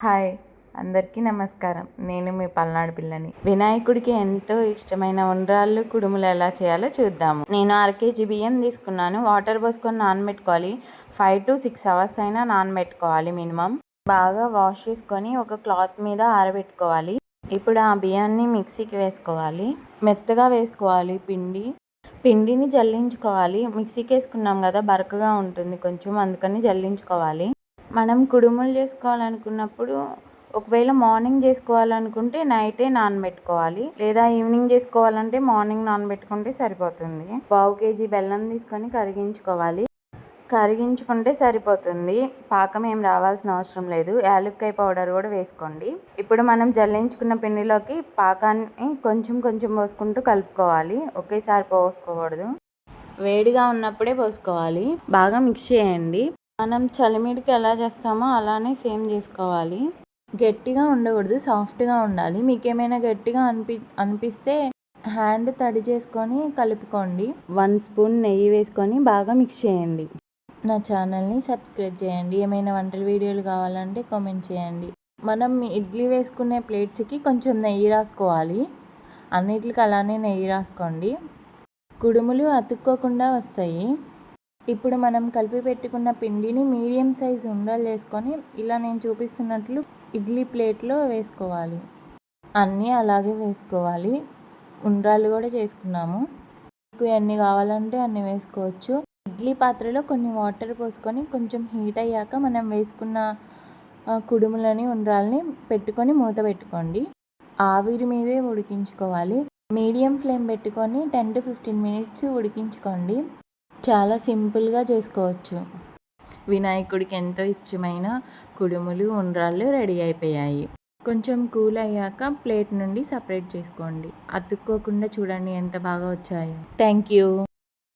Hi, అందరికీ నమస్కారం. నేను మీ పల్నాడు పిల్లని. వినాయకుడికి ఎంతో ఇష్టమైన ఉండ్రాళ్ళు, కుడుములు ఎలా చేయాలో చూద్దాము. నేను 1/2 kg బియ్యం తీసుకున్నాను. వాటర్ పోసుకొని నానబెట్టుకోవాలి. 5 to 6 అవర్స్ అయినా నానబెట్టుకోవాలి మినిమం. బాగా వాష్ చేసుకొని ఒక క్లాత్ మీద ఆరబెట్టుకోవాలి. ఇప్పుడు ఆ బియ్యాన్ని మిక్సీకి వేసుకోవాలి. మెత్తగా వేసుకోవాలి పిండిని జల్లించుకోవాలి. మిక్సీకి వేసుకున్నాం కదా, బరకగా ఉంటుంది కొంచెం, అందుకని జల్లించుకోవాలి. మనం కుడుములు చేసుకోవాలనుకున్నప్పుడు ఒకవేళ మార్నింగ్ చేసుకోవాలనుకుంటే నైటే నానబెట్టుకోవాలి, లేదా ఈవినింగ్ చేసుకోవాలంటే మార్నింగ్ నానబెట్టుకుంటే సరిపోతుంది. 1/2 kg బెల్లం తీసుకొని కరిగించుకుంటే సరిపోతుంది. పాకం ఏం రావాల్సిన అవసరం లేదు. యాలక్కాయ పౌడర్ కూడా వేసుకోండి. ఇప్పుడు మనం జల్లించుకున్న పిండిలోకి పాకాన్ని కొంచెం కొంచెం పోసుకుంటూ కలుపుకోవాలి. ఒకేసారి పోసుకోకూడదు. వేడిగా ఉన్నప్పుడే పోసుకోవాలి. బాగా మిక్స్ చేయండి. మనం చలిమిడికి ఎలా చేస్తామో అలానే సేమ్ చేసుకోవాలి. గట్టిగా ఉండకూడదు, సాఫ్ట్గా ఉండాలి. మీకు ఏమైనా గట్టిగా అనిపిస్తే హ్యాండ్ తడి చేసుకొని కలుపుకోండి. 1 స్పూన్ నెయ్యి వేసుకొని బాగా మిక్స్ చేయండి. నా ఛానల్ని సబ్స్క్రైబ్ చేయండి. ఏమైనా వంటల వీడియోలు కావాలంటే కామెంట్ చేయండి. మనం ఇడ్లీ వేసుకునే ప్లేట్స్కి కొంచెం నెయ్యి రాసుకోవాలి. అన్నిటికి అలానే నెయ్యి రాసుకోండి. కుడుములు అతుక్కోకుండా వస్తాయి. ఇప్పుడు మనం కలిపి పెట్టుకున్న పిండిని మీడియం సైజు ఉండలు వేసుకొని ఇలా నేను చూపిస్తున్నట్లు ఇడ్లీ ప్లేట్లో వేసుకోవాలి. అన్నీ అలాగే వేసుకోవాలి. ఉండ్రాళ్ళు కూడా చేసుకున్నాము. మీకు ఎన్ని కావాలంటే అన్ని వేసుకోవచ్చు. ఇడ్లీ పాత్రలో కొన్ని వాటర్ పోసుకొని కొంచెం హీట్ అయ్యాక మనం వేసుకున్న కుడుములని, ఉండ్రాలని పెట్టుకొని మూత పెట్టుకోండి. ఆవిరి మీదే ఉడికించుకోవాలి. మీడియం ఫ్లేమ్ పెట్టుకొని 10 to 15 minutes ఉడికించుకోండి. చాలా సింపుల్గా చేసుకోవచ్చు. వినాయకుడికి ఎంతో ఇష్టమైన కుడుములు, ఉండ్రాళ్ళు రెడీ అయిపోయాయి. కొంచెం కూల్ అయ్యాక ప్లేట్ నుండి సపరేట్ చేసుకోండి. అతుక్కోకుండా చూడండి ఎంత బాగా వచ్చాయో. Thank you.